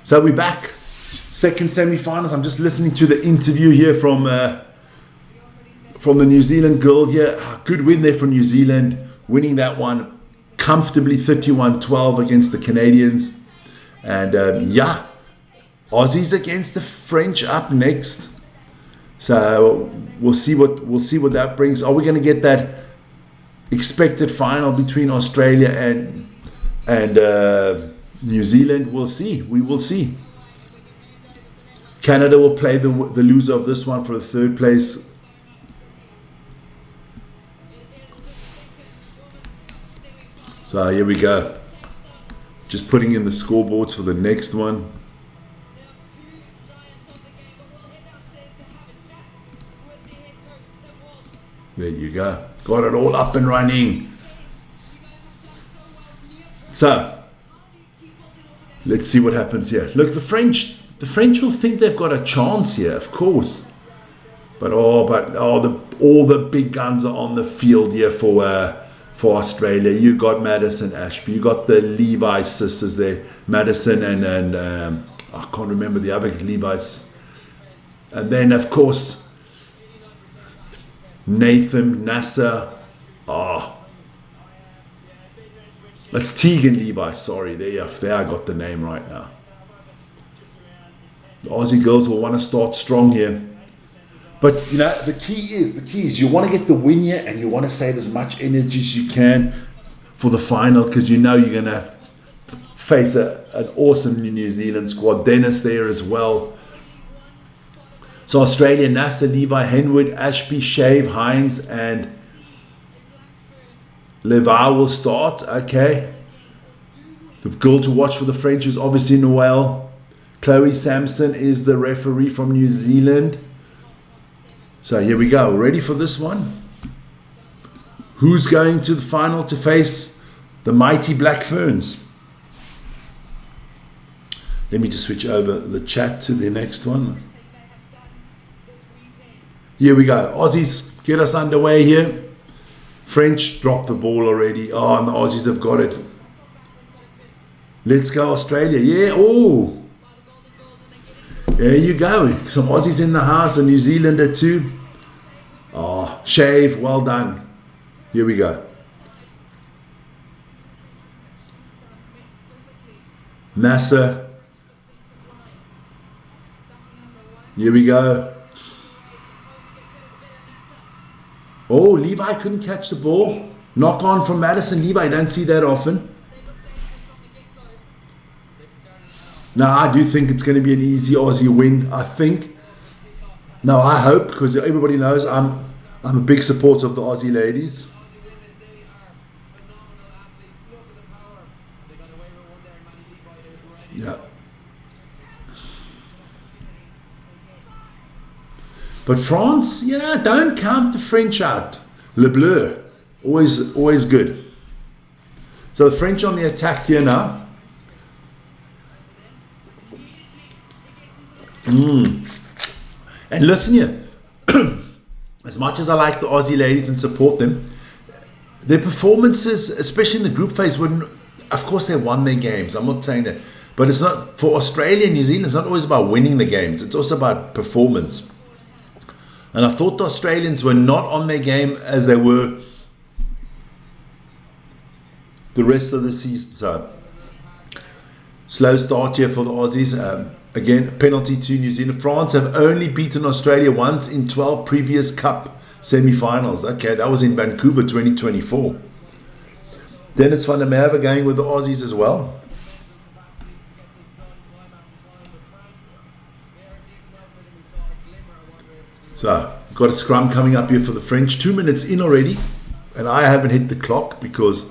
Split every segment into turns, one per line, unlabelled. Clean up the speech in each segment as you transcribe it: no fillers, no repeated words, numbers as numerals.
So we're back. Second semi-finals. I'm just listening to the interview here from the New Zealand girl here. Good win there for New Zealand. Winning that one comfortably 31-12 against the Canadians. And Aussies against the French up next. So we'll see what that brings. Are we going to get that expected final between Australia and New Zealand? We'll see. We will see. Canada will play the loser of this one for the third place. So here we go. Just putting in the scoreboards for the next one. There you go. Got it all up and running. So let's see what happens here. Look, the French will think they've got a chance here, of course. But all the big guns are on the field here for Australia. You got Madison, Ashby. You got the Levi sisters there, Madison and I can't remember the other Levi's. And then of course Nathan, Nasser. That's Tegan Levi. Sorry, there I got the name right now. The Aussie girls will want to start strong here. But the key is you want to get the win here, and you want to save as much energy as you can for the final, because you're going to face an awesome New Zealand squad. Dennis there as well. So Australia, Nasser, Levi, Henwood, Ashby, Shave, Hines, and Levi will start. Okay. The girl to watch for the French is obviously Noelle. Chloe Sampson is the referee from New Zealand. So here we go. Ready for this one? Who's going to the final to face the mighty Black Ferns? Let me just switch over the chat to the next one. Here we go. Aussies, get us underway here. French dropped the ball already. And the Aussies have got it. Let's go Australia. Yeah. Oh. There you go. Some Aussies in the house, a New Zealander too. Shave, well done. Here we go. Nasser. Here we go. Oh, Levi couldn't catch the ball. Knock on from Madison. Levi, don't see that often. Now, I do think it's going to be an easy Aussie win, I think. No, I hope, because everybody knows I'm a big supporter of the Aussie ladies. Yeah. But France, don't count the French out. Le Bleu, always good. So the French on the attack here now. And listen here, as much as I like the Aussie ladies and support them, their performances, especially in the group phase, of course they won their games. I'm not saying that. But it's not, for Australia and New Zealand, it's not always about winning the games. It's also about performance. And I thought the Australians were not on their game as they were the rest of the season. So, slow start here for the Aussies. Again, penalty to New Zealand. France have only beaten Australia once in 12 previous Cup semi-finals. Okay, that was in Vancouver 2024. Dennis van der Merwe going with the Aussies as well. So, got a scrum coming up here for the French. 2 minutes in already. And I haven't hit the clock because...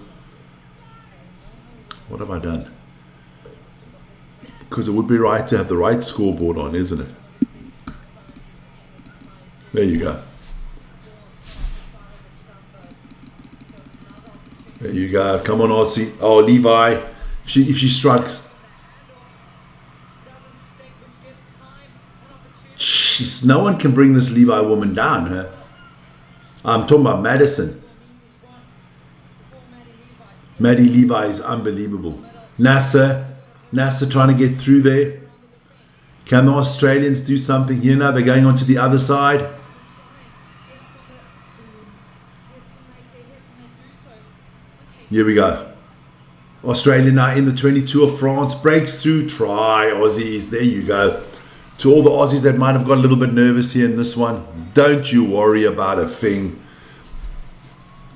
What have I done? Because it would be right to have the right scoreboard on, isn't it? There you go. There you go. Come on, Aussie. Oh, Levi. If she strikes. Jeez, no one can bring this Levi woman down, huh? I'm talking about Madison. Maddie Levi is unbelievable. Nasser trying to get through there. Can the Australians do something here now? They're going on to the other side. Here we go. Australia now in the 22 of France. Breaks through. Try, Aussies. There you go. To all the Aussies that might have got a little bit nervous here in this one, don't you worry about a thing.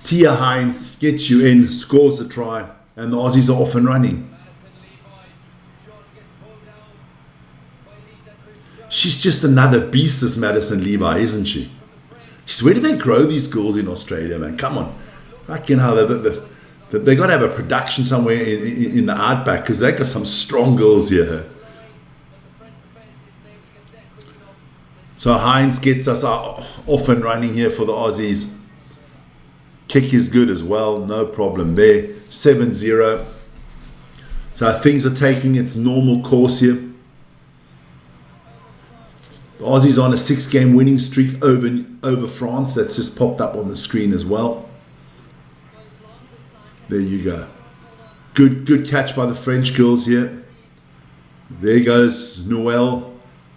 Tia Hines gets you in, scores a try, and the Aussies are off and running. She's just another beast, this Madison Levi, isn't she? Jeez, where do they grow these girls in Australia, man? Come on. Fucking hell, they got to have a production somewhere in the outback, because they got some strong girls here. So Hines gets us off and running here for the Aussies. Kick is good as well, no problem there. 7-0. So things are taking its normal course here. The Aussies on a 6-game winning streak over France. That's just popped up on the screen as well. There you go. Good catch by the French girls here. There goes Noelle.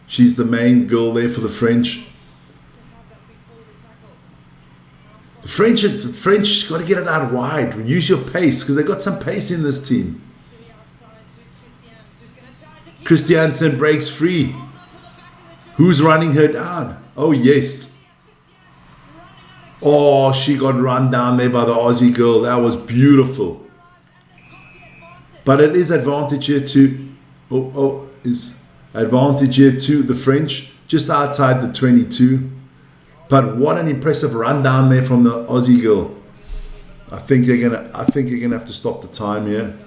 She's the main girl there for the French. The French got to get it out wide. Use your pace, because they've got some pace in this team. Christiansen breaks free. Who's running her down? Oh, yes. Oh, she got run down there by the Aussie girl. That was beautiful. But it is advantage here to... advantage here to the French, just outside the 22. But what an impressive run down there from the Aussie girl. I think you're gonna have to stop the time here.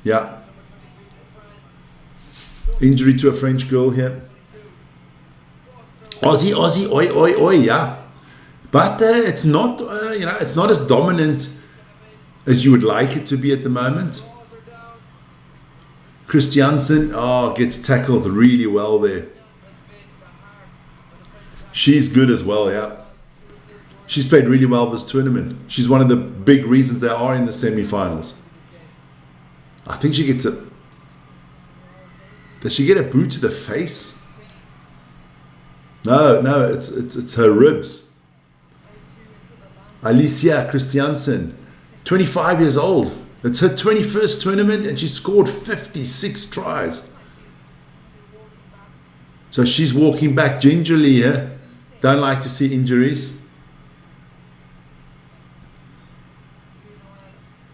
Yeah. Injury to a French girl here. Aussie, oi, oi, oi, yeah. But it's not, it's not as dominant as you would like it to be at the moment. Christiansen, gets tackled really well there. She's good as well, yeah. She's played really well this tournament. She's one of the big reasons they are in the semi-finals. I think she gets a... Does she get a boot to the face? No, it's her ribs. Alicia Christiansen, 25 years old. It's her 21st tournament and she scored 56 tries. So she's walking back gingerly here. Don't like to see injuries.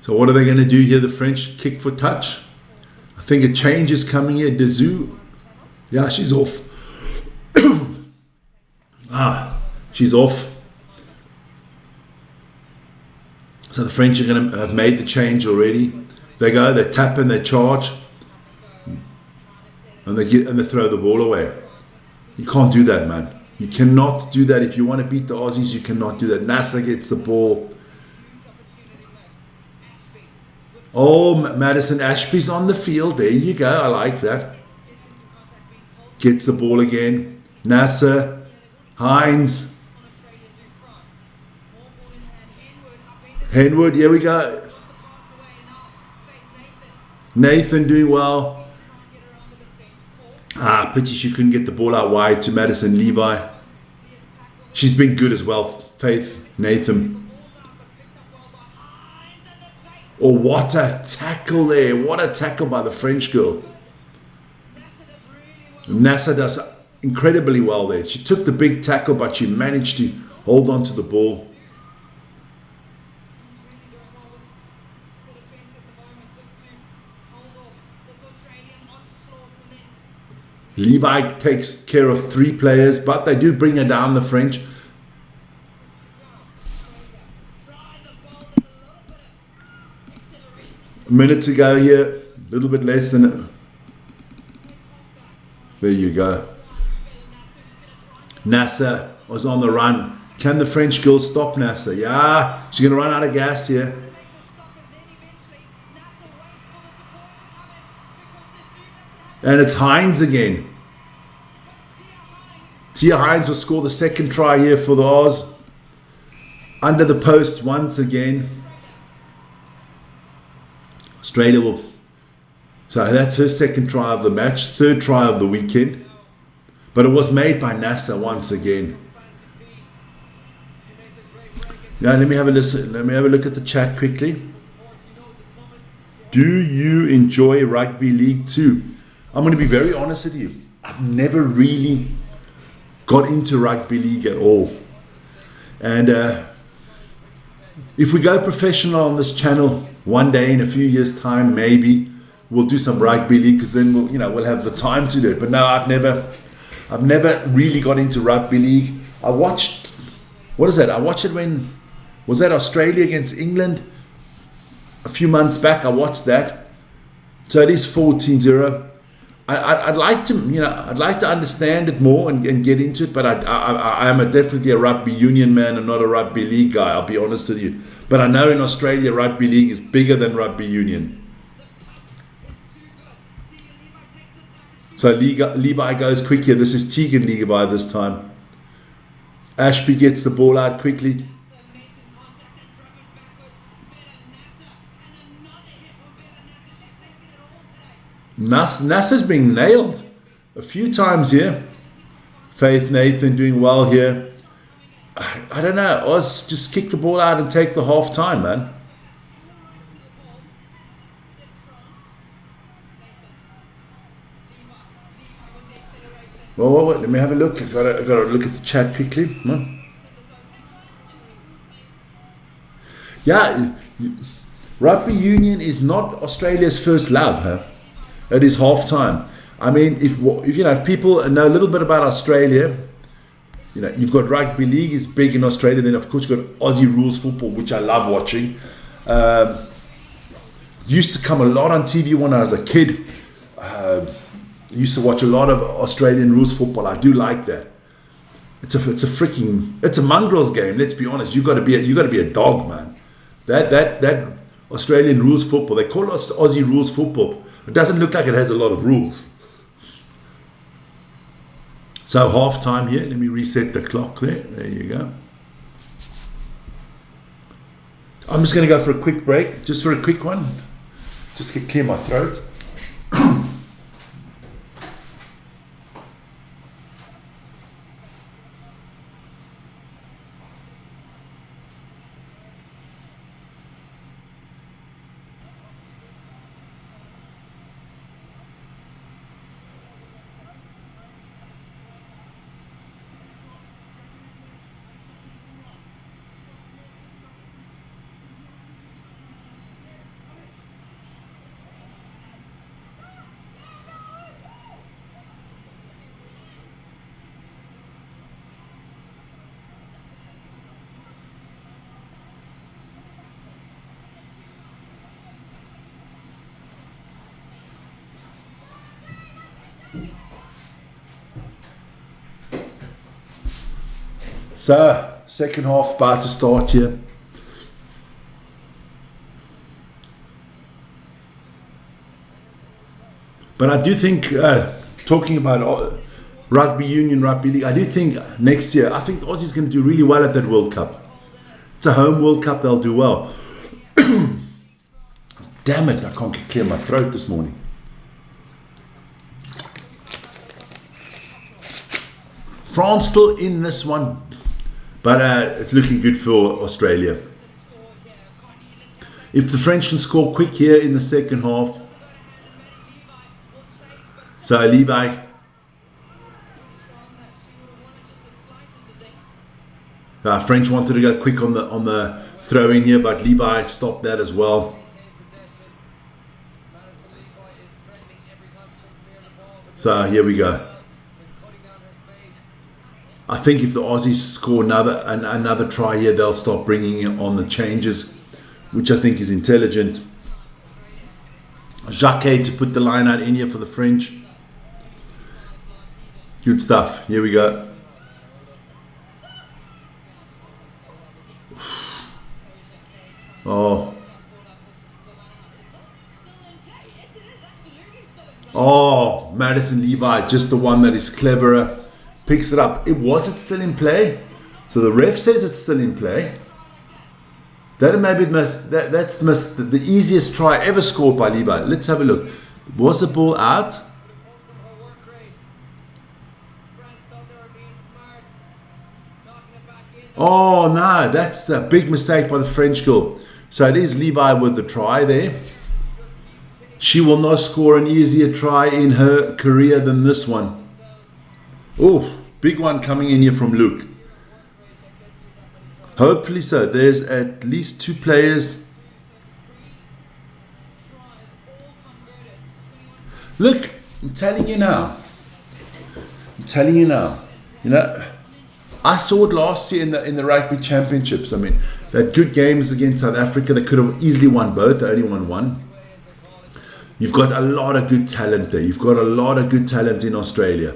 So what are they going to do here, the French? Kick for touch. I think a change is coming here. Dezou. Yeah, she's off. She's off. So the French are going to have made the change already. They go, they tap and they charge. And they throw the ball away. You can't do that, man. You cannot do that. If you want to beat the Aussies, you cannot do that. Nasser gets the ball. Oh, Madison Ashby's on the field. There you go. I like that. Gets the ball again. Nasser. Hines. Henwood, here we go. Nathan doing well. Pity she couldn't get the ball out wide to Madison Levi. She's been good as well, Faith Nathan. Oh, what a tackle there. What a tackle by the French girl. Nasser does incredibly well there. She took the big tackle, but she managed to hold on to the ball. Levi takes care of 3 players, but they do bring her down, the French. A minute to go here, a little bit less than it. There you go. Nasser was on the run. Can the French girl stop Nasser? Yeah, she's going to run out of gas here. And it's Hines again. Tia Hines will score the second try here for the Oz. Under the post once again. Australia will... So that's her second try of the match. Third try of the weekend. But it was made by NASA once again. Now let me have a listen. Let me have a look at the chat quickly. Do you enjoy rugby league too? I'm going to be very honest with you. I've never really got into rugby league at all. And if we go professional on this channel one day in a few years' time, maybe we'll do some rugby league, because then we'll have the time to do it. But no, I've never really got into rugby league. I watched, what is that? I watched it when, was that Australia against England? A few months back, I watched that. So it is 14-0. I'd like to understand it more and get into it, but I am definitely a rugby union man and not a rugby league guy, I'll be honest with you. But I know in Australia, rugby league is bigger than rugby union. So Levi goes quick here. This is Tegan Levi this time. Ashby gets the ball out quickly. NASA's being nailed a few times here. Faith Nathan doing well here. I don't know. Oz, just kick the ball out and take the half time, man. Well, let me have a look. I've got to look at the chat quickly. Yeah, rugby union is not Australia's first love, huh? It is half time. I mean, if people know a little bit about Australia, you've got rugby league is big in Australia. Then of course you've got Aussie rules football, which I love watching. Used to come a lot on TV when I was a kid. Used to watch a lot of Australian rules football. I do like that. It's a mongrels game. Let's be honest. You got to be a dog, man. That Australian rules football. They call it Aussie rules football. It doesn't look like it has a lot of rules. So half time here. Let me reset the clock there. There you go. I'm just going to go for a quick break. Just for a quick one. Just to clear my throat. So, second half about to start here. But I do think, talking about rugby union, rugby league, I do think next year, I think the Aussies going to do really well at that World Cup. It's a home World Cup, they'll do well. Damn it, I can't clear my throat this morning. France still in this one. But it's looking good for Australia. If the French can score quick here in the second half. So Levi. French wanted to go quick on the throw in here, but Levi stopped that as well. So here we go. I think if the Aussies score another try here, they'll start bringing on the changes, which I think is intelligent. Jacquet to put the line out in here for the French. Good stuff. Here we go. Oh, Madison Levi, just the one that is cleverer. Picks it up. Was it still in play? So the ref says it's still in play. That's the easiest try ever scored by Levi. Let's have a look. Was the ball out? Oh no, that's a big mistake by the French girl. So it is Levi with the try there. She will not score an easier try in her career than this one. Oh, big one coming in here from Luke. Hopefully so. There's at least 2 players. Look, I'm telling you now. You know, I saw it last year in the rugby championships. I mean, they had good games against South Africa. They could have easily won both. They only won one. You've got a lot of good talent there. You've got a lot of good talent in Australia.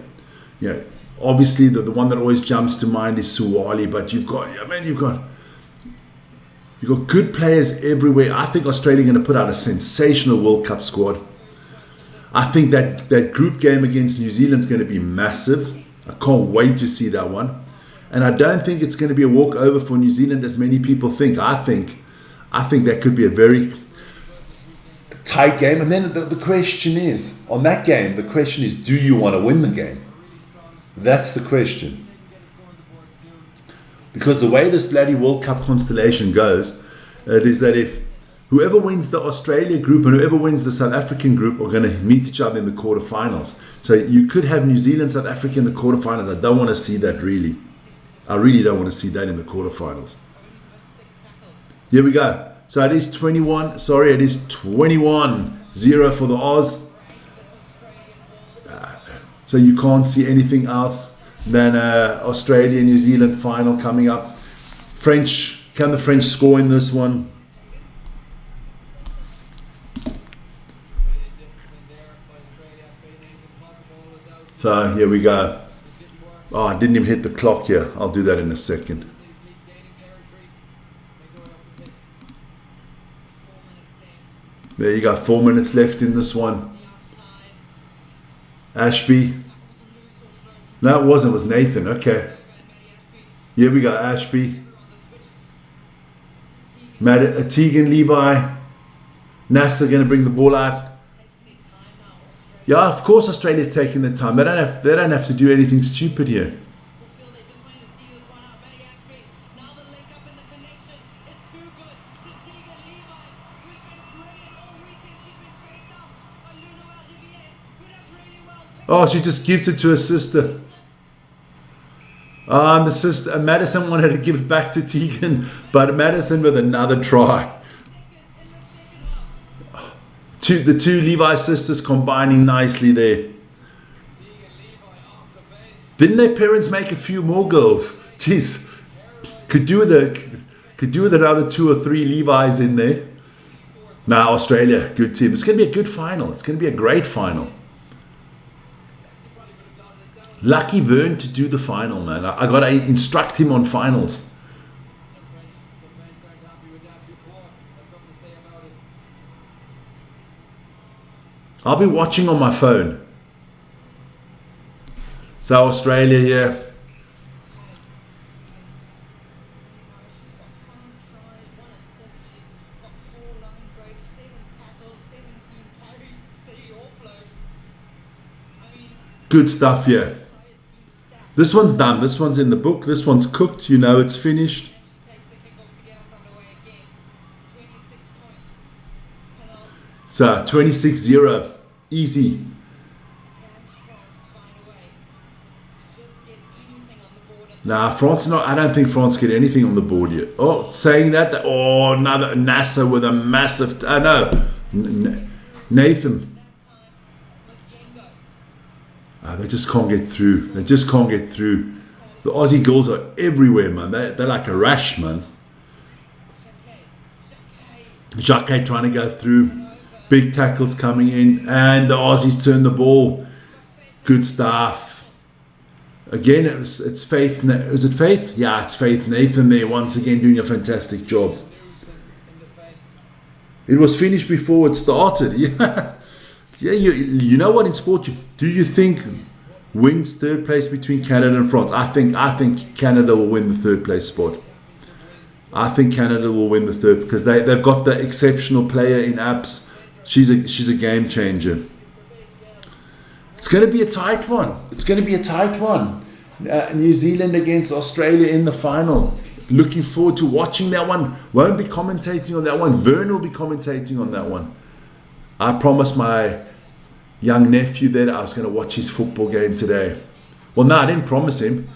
You know, obviously the one that always jumps to mind is Suwali, but you've got good players everywhere. I think Australia are going to put out a sensational World Cup squad. I think that group game against New Zealand is going to be massive. I can't wait to see that one. And I don't think it's going to be a walkover for New Zealand as many people think. I think that could be a very tight game. And then the question is, on that game, the question is, do you want to win the game? That's the question. Because the way this bloody World Cup constellation goes, is that if whoever wins the Australia group and whoever wins the South African group are going to meet each other in the quarterfinals. So you could have New Zealand, South Africa in the quarterfinals. I don't want to see that really. I really don't want to see that in the quarterfinals. Here we go. So it is 21. Sorry, it is 21-0 for the Oz. So you can't see anything else than Australia, New Zealand final coming up. French, can the French score in this one? So here we go. Oh, I didn't even hit the clock here. I'll do that in a second. There you go. 4 minutes left in this one. Ashby. No, it wasn't. It was Nathan. Okay. Here we go. Ashby. Tegan, Levi. NASA going to bring the ball out. Yeah, of course Australia's taking the time. They don't have to do anything stupid here. Oh, she just gives it to her sister. And the sister, Madison wanted to give it back to Tegan, but Madison with another try. The two Levi sisters combining nicely there. Didn't their parents make a few more girls? Jeez, could do with another 2 or 3 Levi's in there. Now Australia, good team. It's going to be a good final. It's going to be a great final. Lucky Vern to do the final, man. I got to instruct him on finals. I'll be watching on my phone. So Australia here. Good stuff here. This one's done. This one's in the book. This one's cooked. You know it's finished. So 26-0. Easy. Nah, France not. I don't think France get anything on the board yet. Oh, saying that. Oh, another NASA with a massive. No, Nathan. They just can't get through. They just can't get through. The Aussie girls are everywhere, man. They're like a rash, man. Jacques trying to go through. Big tackles coming in. And the Aussies turn the ball. Good stuff. Again, it's Faith. Is it Faith? Yeah, it's Faith. Nathan there once again doing a fantastic job. It was finished before it started. Yeah. Yeah, you know what, in sport, do you think wins third place between Canada and France? I think Canada will win the third place spot. I think Canada will win the third because they've got the exceptional player in Abs. She's a game changer. It's going to be a tight one. New Zealand against Australia in the final. Looking forward to watching that one. Won't be commentating on that one. Vern will be commentating on that one. I promised my young nephew that I was going to watch his football game today. Well, no, I didn't promise him.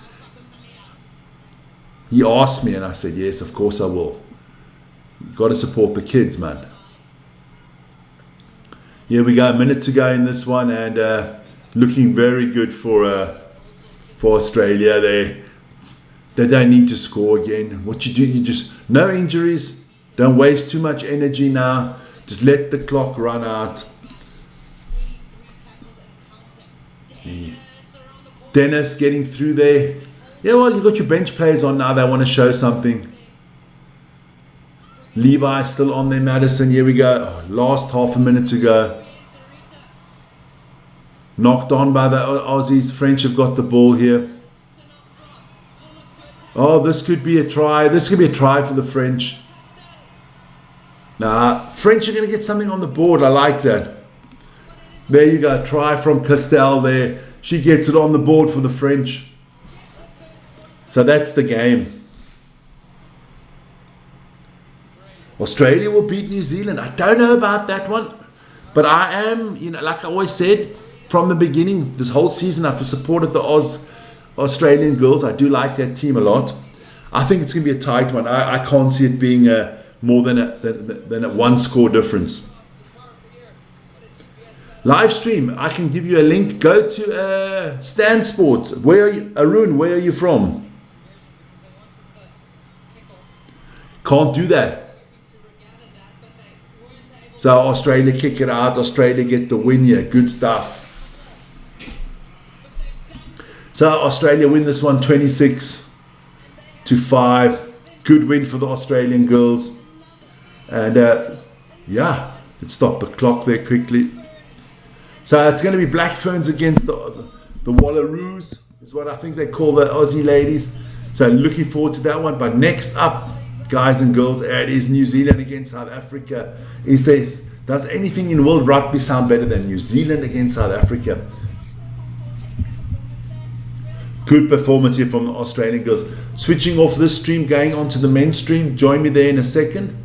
He asked me and I said, yes, of course I will. You've got to support the kids, man. Here we go, a minute to go in this one, and looking very good for Australia. They don't need to score again. What you do, you just, no injuries, don't waste too much energy now. Just let the clock run out. Yeah. Dennis getting through there. Yeah, well, you've got your bench players on now. They want to show something. Levi still on there. Madison, here we go. Oh, last half a minute to go. Knocked on by the Aussies. French have got the ball here. Oh, this could be a try. This could be a try for the French. Nah, French are going to get something on the board. I like that. There you go. Try from Castel there. She gets it on the board for the French. So that's the game. Australia will beat New Zealand. I don't know about that one. But I am, like I always said from the beginning, this whole season I've supported the Australian girls. I do like that team a lot. I think it's going to be a tight one. I can't see it being more than a one score difference. Live stream, I can give you a link. Go to Stan Sports. Where are you? Arun, where are you from? Can't do that. So Australia kick it out. Australia get the win here. Good stuff. So Australia win this one 26-5. Good win for the Australian girls. And yeah, let's stop the clock there quickly. So it's going to be Black Ferns against the Wallaroos, is what I think they call the Aussie ladies. So looking forward to that one. But next up, guys and girls, it is New Zealand against South Africa. He says, does anything in world rugby sound better than New Zealand against South Africa? Good performance here from the Australian girls. Switching off this stream, going on to the men's stream. Join me there in a second.